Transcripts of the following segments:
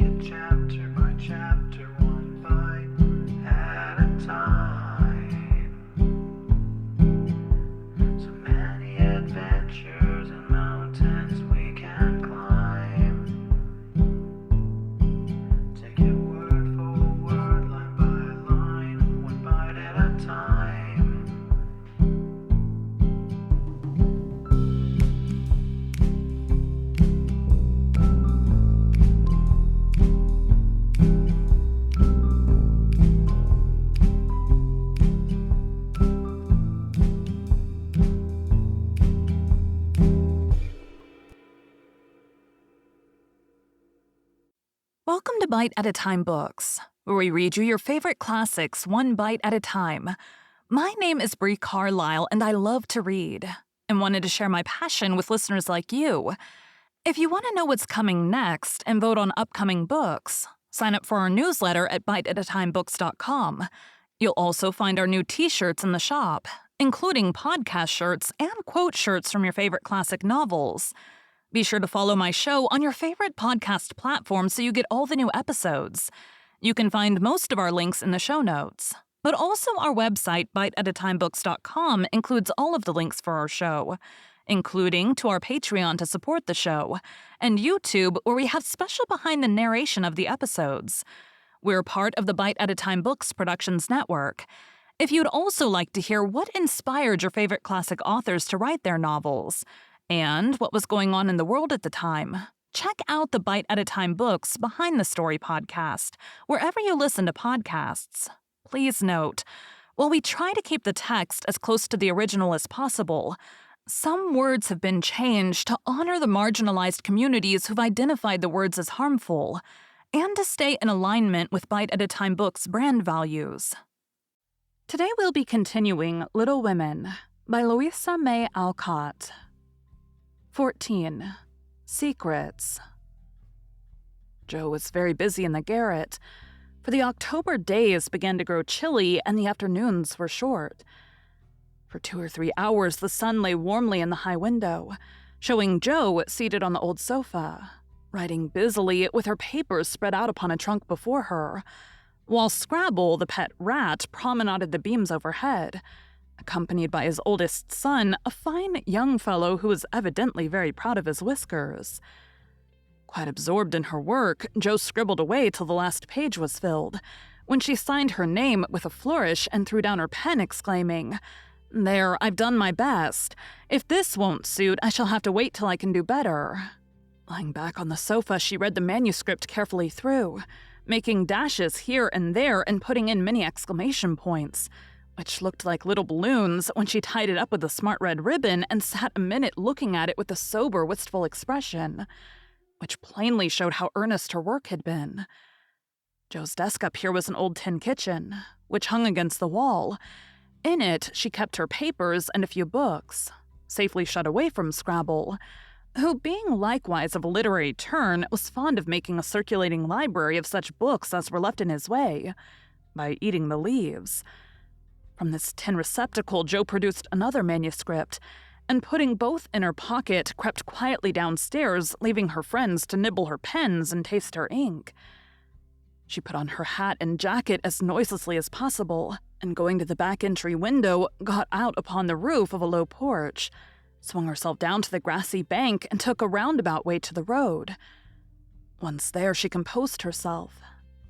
it chapter by chapter, one bite at a time. So many adventures and mountains we can climb. Take it word for word, line by line, one bite at a time. Welcome to Bite at a Time Books, where we read you your favorite classics one bite at a time. My name is Bree Carlile, and I love to read, and wanted to share my passion with listeners like you. If you want to know what's coming next and vote on upcoming books, sign up for our newsletter at biteatatimebooks.com. You'll also find our new t-shirts in the shop, including podcast shirts and quote shirts from your favorite classic novels. Be sure to follow my show on your favorite podcast platform so you get all the new episodes. You can find most of our links in the show notes. But also our website, biteatatimebooks.com, includes all of the links for our show, including to our Patreon to support the show, and YouTube, where we have special behind the narration of the episodes. We're part of the Bite at a Time Books Productions Network. If you'd also like to hear what inspired your favorite classic authors to write their novels, and what was going on in the world at the time, check out the Bite at a Time Books Behind the Story podcast, wherever you listen to podcasts. Please note, while we try to keep the text as close to the original as possible, some words have been changed to honor the marginalized communities who've identified the words as harmful, and to stay in alignment with Bite at a Time Books' brand values. Today we'll be continuing Little Women by Louisa May Alcott. 14. Secrets. Jo was very busy in the garret, for the October days began to grow chilly and the afternoons were short. For 2 or 3 hours the sun lay warmly in the high window, showing Jo seated on the old sofa, writing busily with her papers spread out upon a trunk before her, while Scrabble, the pet rat, promenaded the beams overhead, accompanied by his oldest son, a fine young fellow who was evidently very proud of his whiskers. Quite absorbed in her work, Jo scribbled away till the last page was filled, when she signed her name with a flourish and threw down her pen, exclaiming, "There, I've done my best. If this won't suit, I shall have to wait till I can do better." Lying back on the sofa, she read the manuscript carefully through, making dashes here and there and putting in many exclamation points, which looked like little balloons when she tied it up with a smart red ribbon and sat a minute looking at it with a sober, wistful expression, which plainly showed how earnest her work had been. Jo's desk up here was an old tin kitchen, which hung against the wall. In it, she kept her papers and a few books, safely shut away from Scrabble, who, being likewise of a literary turn, was fond of making a circulating library of such books as were left in his way, by eating the leaves. From this tin receptacle, Jo produced another manuscript, and putting both in her pocket, crept quietly downstairs, leaving her friends to nibble her pens and taste her ink. She put on her hat and jacket as noiselessly as possible, and going to the back entry window, got out upon the roof of a low porch, swung herself down to the grassy bank, and took a roundabout way to the road. Once there, she composed herself,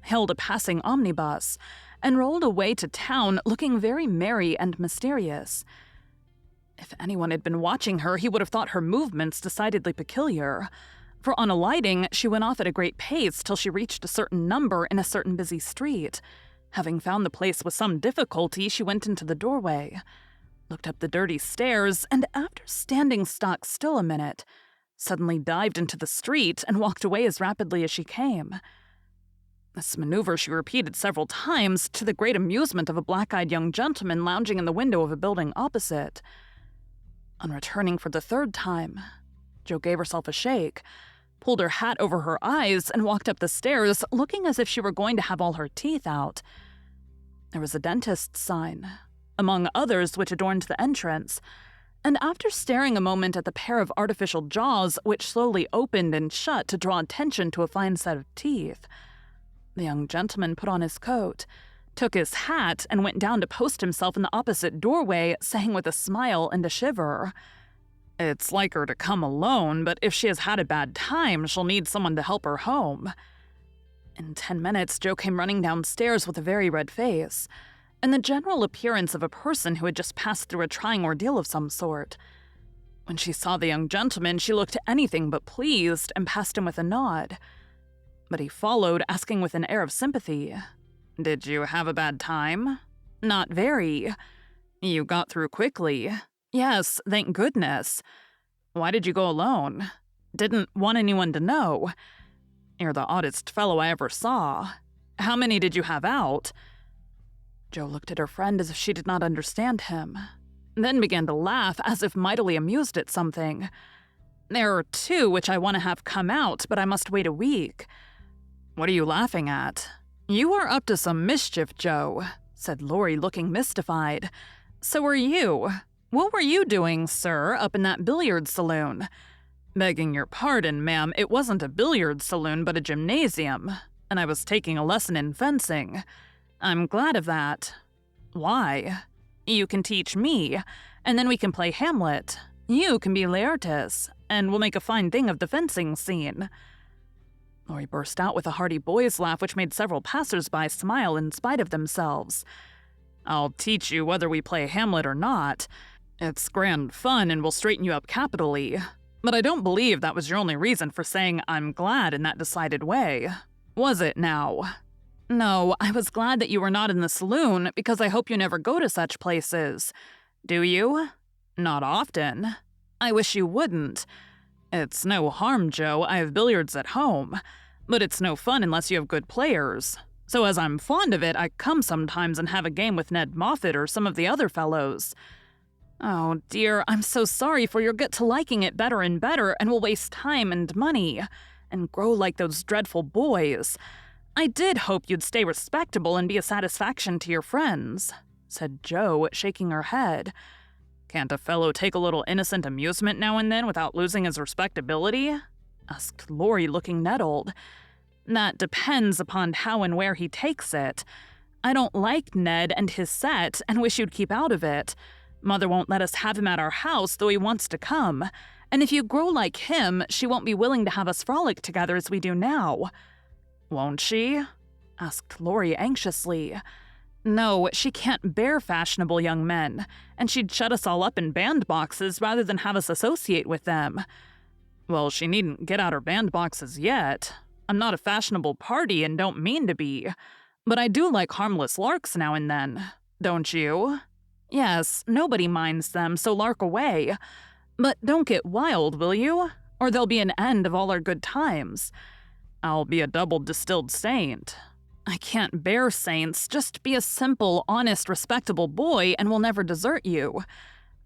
hailed a passing omnibus, and rolled away to town looking very merry and mysterious. If anyone had been watching her, he would have thought her movements decidedly peculiar, for on alighting, she went off at a great pace till she reached a certain number in a certain busy street. Having found the place with some difficulty, she went into the doorway, looked up the dirty stairs, and after standing stock still a minute, suddenly dived into the street and walked away as rapidly as she came. This maneuver she repeated several times, to the great amusement of a black-eyed young gentleman lounging in the window of a building opposite. On returning for the third time, Jo gave herself a shake, pulled her hat over her eyes, and walked up the stairs, looking as if she were going to have all her teeth out. There was a dentist's sign, among others which adorned the entrance, And after staring a moment at the pair of artificial jaws which slowly opened and shut to draw attention to a fine set of teeth, the young gentleman put on his coat, took his hat, and went down to post himself in the opposite doorway, saying with a smile and a shiver, "It's like her to come alone, but if she has had a bad time, she'll need someone to help her home." In 10 minutes, Joe came running downstairs with a very red face, and the general appearance of a person who had just passed through a trying ordeal of some sort. When she saw the young gentleman, she looked anything but pleased and passed him with a nod. But he followed, asking with an air of sympathy, "Did you have a bad time?" "Not very." "You got through quickly." "Yes, thank goodness." "Why did you go alone?" "Didn't want anyone to know." "You're the oddest fellow I ever saw. How many did you have out?" Joe looked at her friend as if she did not understand him, then began to laugh as if mightily amused at something. "There are 2 which I want to have come out, but I must wait a week." "What are you laughing at?" "You are up to some mischief, Joe," said Laurie, looking mystified. "So are you. What were you doing, sir, up in that billiard saloon?" "Begging your pardon, ma'am, it wasn't a billiard saloon but a gymnasium, and I was taking a lesson in fencing." "I'm glad of that." "Why?" "You can teach me, and then we can play Hamlet. You can be Laertes, and we'll make a fine thing of the fencing scene." Laurie burst out with a hearty boy's laugh which made several passers-by smile in spite of themselves. "I'll teach you whether we play Hamlet or not. It's grand fun and will straighten you up capitally. But I don't believe that was your only reason for saying 'I'm glad' in that decided way. Was it now?" "No, I was glad that you were not in the saloon, because I hope you never go to such places." "Do you?" "Not often." "I wish you wouldn't." "It's no harm, Joe, I have billiards at home. But it's no fun unless you have good players. So as I'm fond of it, I come sometimes and have a game with Ned Moffat or some of the other fellows." "Oh dear, I'm so sorry, for you'll get to liking it better and better and will waste time and money, and grow like those dreadful boys. I did hope you'd stay respectable and be a satisfaction to your friends," said Joe, shaking her head. "Can't a fellow take a little innocent amusement now and then without losing his respectability?" asked Laurie, looking nettled. "That depends upon how and where he takes it. I don't like Ned and his set and wish you'd keep out of it. Mother won't let us have him at our house, though he wants to come. And if you grow like him, she won't be willing to have us frolic together as we do now." "Won't she?" asked Laurie anxiously. "No, she can't bear fashionable young men, and she'd shut us all up in bandboxes rather than have us associate with them." "Well, she needn't get out her bandboxes yet. I'm not a fashionable party and don't mean to be. But I do like harmless larks now and then. Don't you?" "Yes, nobody minds them, so lark away. But don't get wild, will you? Or there'll be an end of all our good times." "I'll be a double distilled saint." "I can't bear saints. Just be a simple, honest, respectable boy and we'll never desert you.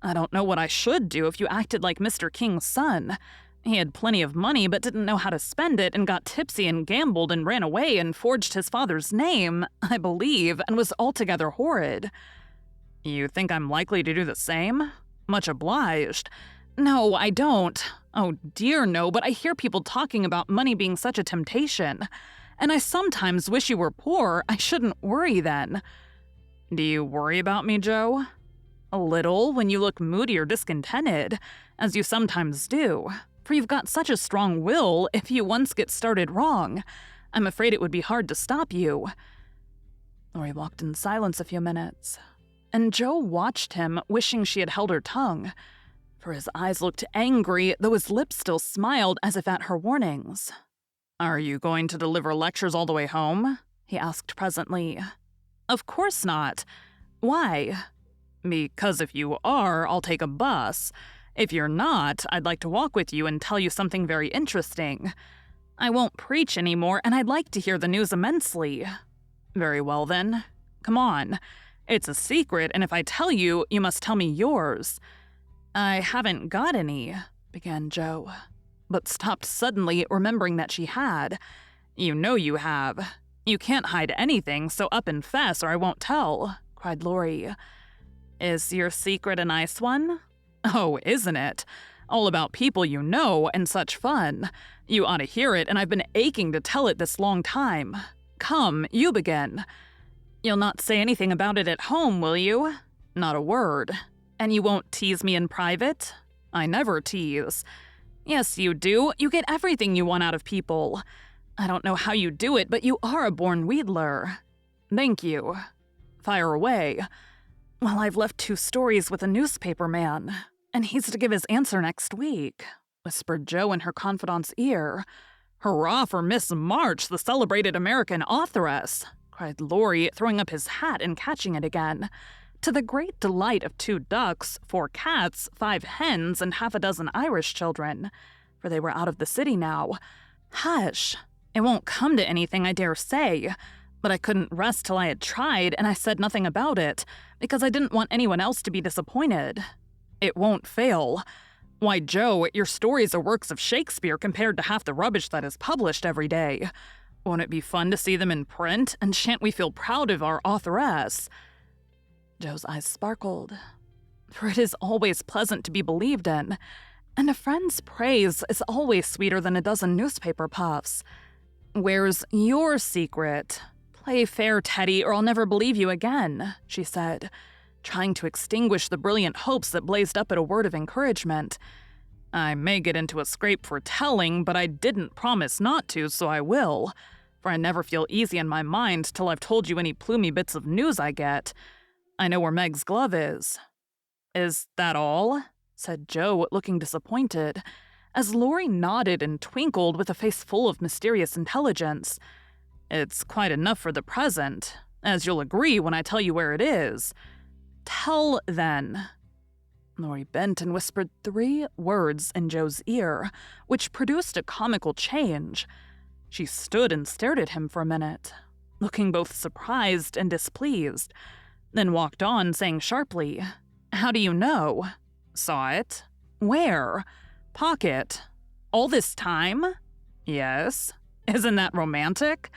I don't know what I should do if you acted like Mr. King's son. He had plenty of money but didn't know how to spend it and got tipsy and gambled and ran away and forged his father's name, I believe, and was altogether horrid." "You think I'm likely to do the same? Much obliged." "No, I don't. Oh dear, no, but I hear people talking about money being such a temptation. And I sometimes wish you were poor. I shouldn't worry then." "Do you worry about me, Joe?" "A little, when you look moody or discontented, as you sometimes do. For you've got such a strong will, if you once get started wrong, I'm afraid it would be hard to stop you." Laurie walked in silence a few minutes, and Joe watched him, wishing she had held her tongue, for his eyes looked angry, though his lips still smiled as if at her warnings. "Are you going to deliver lectures all the way home?" he asked presently. "Of course not. Why?" "Because if you are, I'll take a bus. If you're not, I'd like to walk with you and tell you something very interesting. I won't preach anymore, and I'd like to hear the news immensely." "Very well then. Come on. It's a secret, and if I tell you, you must tell me yours." "I haven't got any," began Joe, but stopped suddenly, remembering that she had. "You know you have. You can't hide anything, so up and fess or I won't tell," cried Laurie. "Is your secret a nice one?" Oh, isn't it? All about people you know and such fun. You ought to hear it, and I've been aching to tell it this long time. Come, you begin. You'll not say anything about it at home, will you? Not a word. And you won't tease me in private? I never tease. Yes, you do. You get everything you want out of people. I don't know how you do it, but you are a born wheedler. Thank you. Fire away. Well, I've left 2 stories with a newspaper man, and he's to give his answer next week, whispered Jo in her confidante's ear. Hurrah for Miss March, the celebrated American authoress, cried Laurie, throwing up his hat and catching it again, to the great delight of 2 ducks, 4 cats, 5 hens, and half a dozen Irish children, for they were out of the city now. Hush! It won't come to anything, I dare say. But I couldn't rest till I had tried, and I said nothing about it, because I didn't want anyone else to be disappointed. It won't fail. Why, Jo, your stories are works of Shakespeare compared to half the rubbish that is published every day. Won't it be fun to see them in print, and shan't we feel proud of our authoress? Jo's eyes sparkled, for it is always pleasant to be believed in, and a friend's praise is always sweeter than a dozen newspaper puffs. Where's your secret? Play fair, Teddy, or I'll never believe you again, she said, trying to extinguish the brilliant hopes that blazed up at a word of encouragement. I may get into a scrape for telling, but I didn't promise not to, so I will, for I never feel easy in my mind till I've told you any plumy bits of news I get. I know where Meg's glove is. Is that all? Said Jo, looking disappointed, as Laurie nodded and twinkled with a face full of mysterious intelligence. It's quite enough for the present, as you'll agree when I tell you where it is. Tell, then. Laurie bent and whispered 3 words in Jo's ear, which produced a comical change. She stood and stared at him for a minute, looking both surprised and displeased, then walked on, saying sharply, How do you know? Saw it. Where? Pocket. All this time? Yes. Isn't that romantic?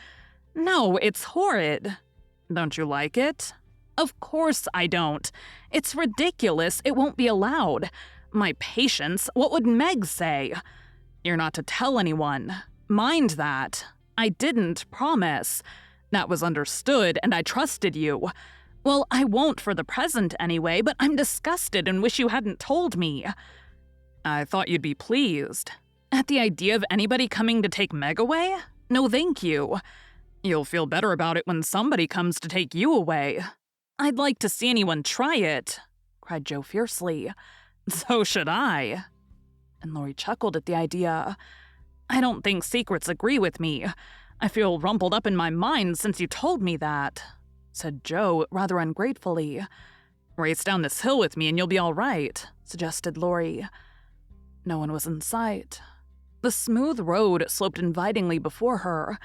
No, it's horrid. Don't you like it? Of course I don't. It's ridiculous. It won't be allowed. My patience, what would Meg say? You're not to tell anyone. Mind that. I didn't promise. That was understood, and I trusted you. Well, I won't for the present anyway, but I'm disgusted and wish you hadn't told me. I thought you'd be pleased. At the idea of anybody coming to take Meg away? No, thank you. You'll feel better about it when somebody comes to take you away. I'd like to see anyone try it, cried Jo fiercely. So should I. And Laurie chuckled at the idea. I don't think secrets agree with me. I feel rumpled up in my mind since you told me that, said Jo rather ungratefully. Race down this hill with me and you'll be all right, suggested Laurie. No one was in sight. The smooth road sloped invitingly before her,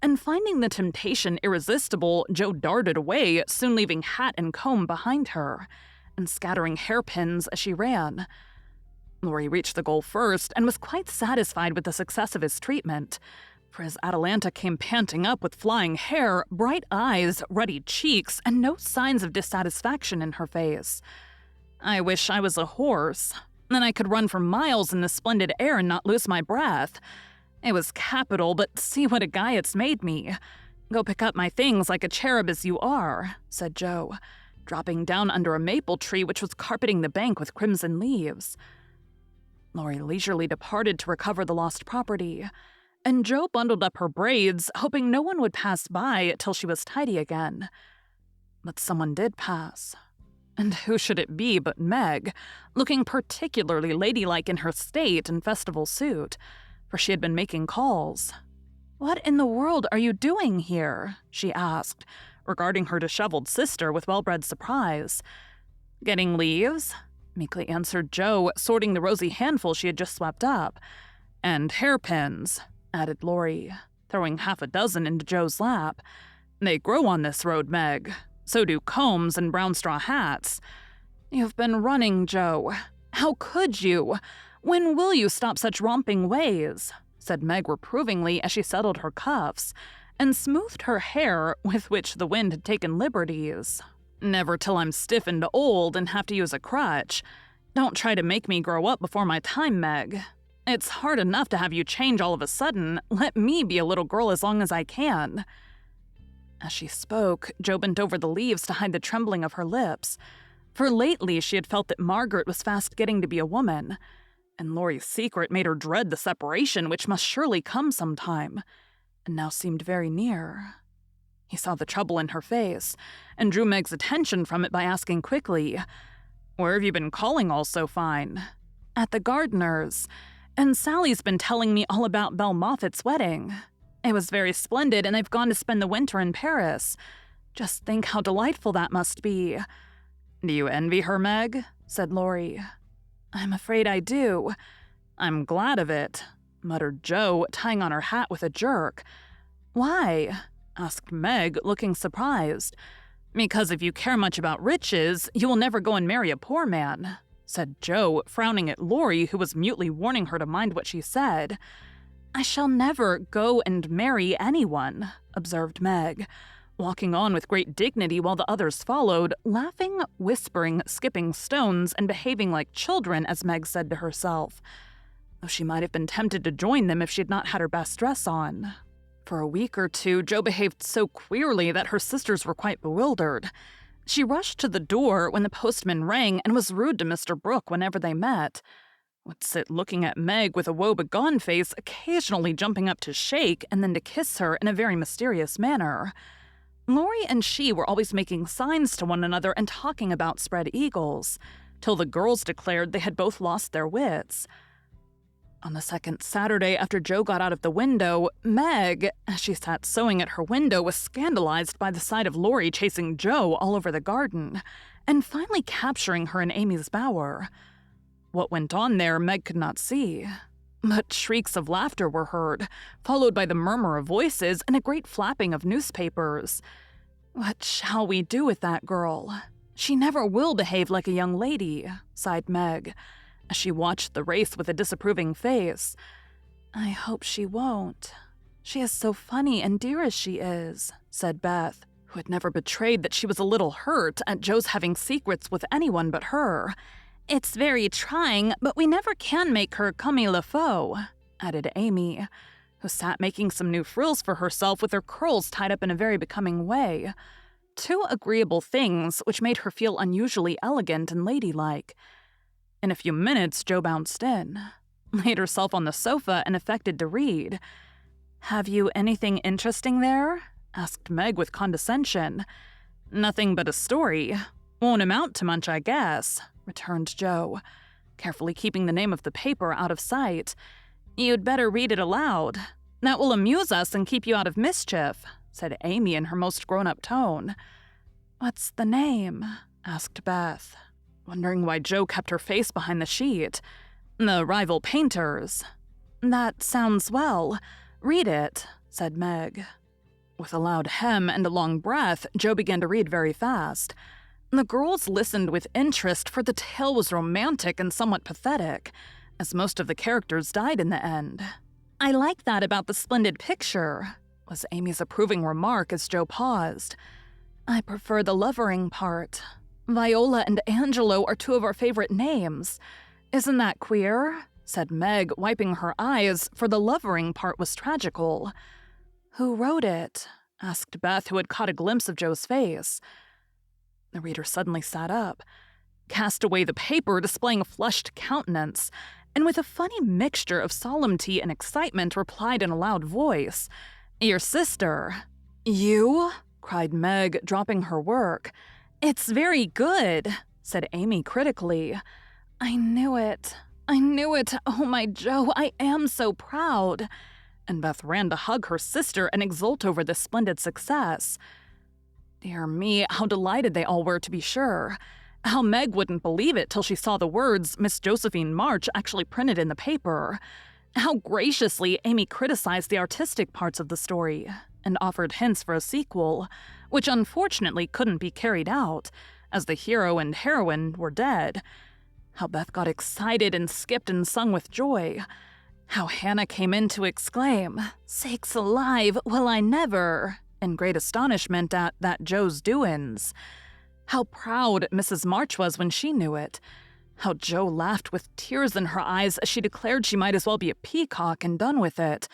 and finding the temptation irresistible, Jo darted away, soon leaving hat and comb behind her, and scattering hairpins as she ran. Laurie reached the goal first and was quite satisfied with the success of his treatment, for as Atalanta came panting up with flying hair, bright eyes, ruddy cheeks, and no signs of dissatisfaction in her face. I wish I was a horse. Then I could run for miles in the splendid air and not lose my breath. It was capital, but see what a guy it's made me. Go pick up my things like a cherub as you are, said Jo, dropping down under a maple tree which was carpeting the bank with crimson leaves. Laurie leisurely departed to recover the lost property, and Jo bundled up her braids, hoping no one would pass by till she was tidy again. But someone did pass. And who should it be but Meg, looking particularly ladylike in her state and festival suit, for she had been making calls. What in the world are you doing here? She asked, regarding her disheveled sister with well-bred surprise. Getting leaves, meekly answered Jo, sorting the rosy handful she had just swept up. And hairpins, added Laurie, throwing half a dozen into Jo's lap. They grow on this road, Meg. So do combs and brown straw hats. You've been running, Jo. How could you? When will you stop such romping ways? Said Meg reprovingly as she settled her cuffs and smoothed her hair with which the wind had taken liberties. Never till I'm stiff and old and have to use a crutch. Don't try to make me grow up before my time, Meg. It's hard enough to have you change all of a sudden. Let me be a little girl as long as I can." As she spoke, Jo bent over the leaves to hide the trembling of her lips. For lately she had felt that Margaret was fast getting to be a woman, and Laurie's secret made her dread the separation which must surely come sometime, and now seemed very near. He saw the trouble in her face, and drew Meg's attention from it by asking quickly, "Where have you been calling all so fine?" "At the gardener's, and Sally's been telling me all about Belle Moffat's wedding. It was very splendid, and they've gone to spend the winter in Paris. Just think how delightful that must be." "Do you envy her, Meg?" said Laurie. "I'm afraid I do." "I'm glad of it," muttered Jo, tying on her hat with a jerk. "Why?" asked Meg, looking surprised. "Because if you care much about riches, you will never go and marry a poor man," said Jo, frowning at Laurie, who was mutely warning her to mind what she said. "I shall never go and marry anyone," observed Meg, walking on with great dignity while the others followed, laughing, whispering, skipping stones, and behaving like children, as Meg said to herself, though she might have been tempted to join them if she had not had her best dress on. For a week or two, Jo behaved so queerly that her sisters were quite bewildered. She rushed to the door when the postman rang and was rude to Mr. Brooke whenever they met, would sit looking at Meg with a woe-begone face, occasionally jumping up to shake and then to kiss her in a very mysterious manner. Laurie and she were always making signs to one another and talking about spread eagles, till the girls declared they had both lost their wits. On the second Saturday after Jo got out of the window, Meg, as she sat sewing at her window, was scandalized by the sight of Laurie chasing Jo all over the garden, and finally capturing her in Amy's bower. What went on there Meg could not see, but shrieks of laughter were heard, followed by the murmur of voices and a great flapping of newspapers. "What shall we do with that girl? She never will behave like a young lady," sighed Meg, as she watched the race with a disapproving face. "I hope she won't. She is so funny and dear as she is," said Beth, who had never betrayed that she was a little hurt at Jo's having secrets with anyone but her. "It's very trying, but we never can make her comme il faut," added Amy, who sat making some new frills for herself with her curls tied up in a very becoming way. Two agreeable things which made her feel unusually elegant and ladylike. In a few minutes, Jo bounced in, laid herself on the sofa, and affected to read. "Have you anything interesting there?" asked Meg with condescension. "Nothing but a story. Won't amount to much, I guess," returned Jo, carefully keeping the name of the paper out of sight. "You'd better read it aloud. That will amuse us and keep you out of mischief," said Amy in her most grown-up tone. "What's the name?" asked Beth, wondering why Jo kept her face behind the sheet. "The Rival Painters." "That sounds well. Read it," said Meg. With a loud hem and a long breath, Jo began to read very fast. The girls listened with interest, for the tale was romantic and somewhat pathetic, as most of the characters died in the end. "I like that about the splendid picture," was Amy's approving remark as Jo paused. "I prefer the lovering part. Viola and Angelo are two of our favorite names. Isn't that queer?" said Meg, wiping her eyes, for the lovering part was tragical. "Who wrote it?" asked Beth, who had caught a glimpse of Jo's face. The reader suddenly sat up, cast away the paper, displaying a flushed countenance, and with a funny mixture of solemnity and excitement replied in a loud voice, "Your sister." "You?" cried Meg, dropping her work. "It's very good," said Amy critically. "I knew it. I knew it. Oh, my Jo, I am so proud." And Beth ran to hug her sister and exult over this splendid success. Dear me, how delighted they all were, to be sure. How Meg wouldn't believe it till she saw the words Miss Josephine March actually printed in the paper. How graciously Amy criticized the artistic parts of the story and offered hints for a sequel, which unfortunately couldn't be carried out, as the hero and heroine were dead. How Beth got excited and skipped and sung with joy. How Hannah came in to exclaim, "Sakes alive, well I never," in great astonishment at that Jo's doin's. How proud Mrs. March was when she knew it. How Jo laughed with tears in her eyes as she declared she might as well be a peacock and done with it,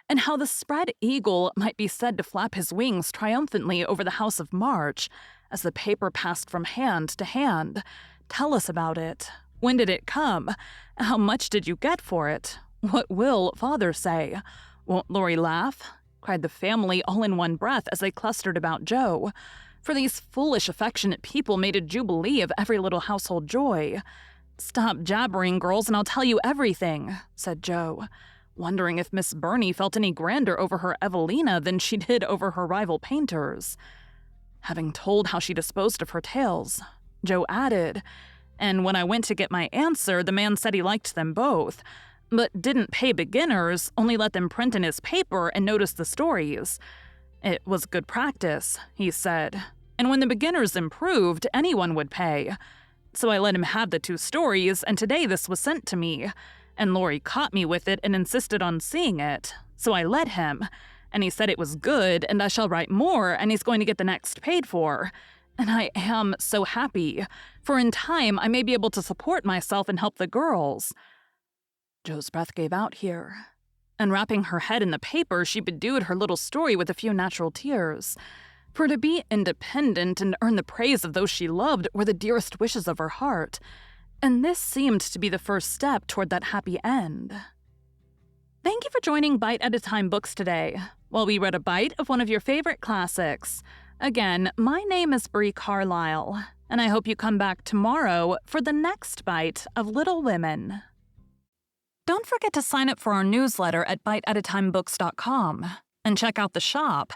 and how the spread eagle might be said to flap his wings triumphantly over the House of March as the paper passed from hand to hand. Tell us about it. When did it come? How much did you get for it? What will Father say? Won't Laurie laugh? Cried the family all in one breath as they clustered about Jo. For these foolish, affectionate people made a jubilee of every little household joy. "Stop jabbering, girls, and I'll tell you everything," said Jo, wondering if Miss Burney felt any grander over her Evelina than she did over her rival painters. Having told how she disposed of her tales, Jo added, "And when I went to get my answer, the man said he liked them both, but didn't pay beginners, only let them print in his paper and notice the stories. It was good practice, he said, and when the beginners improved, anyone would pay. So I let him have the 2 stories, and today this was sent to me, and Laurie caught me with it and insisted on seeing it, so I let him, and he said it was good, and I shall write more, and he's going to get the next paid for. And I am so happy, for in time I may be able to support myself and help the girls." Jo's breath gave out here, and wrapping her head in the paper, she bedewed her little story with a few natural tears. For to be independent and earn the praise of those she loved were the dearest wishes of her heart, and this seemed to be the first step toward that happy end. Thank you for joining Bite at a Time Books today, while we read a bite of one of your favorite classics. Again, my name is Bree Carlile, and I hope you come back tomorrow for the next bite of Little Women. Don't forget to sign up for our newsletter at biteatatimebooks.com and check out the shop.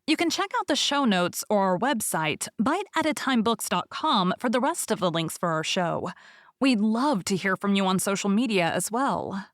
You can check out the show notes or our website, biteatatimebooks.com, for the rest of the links for our show. We'd love to hear from you on social media as well.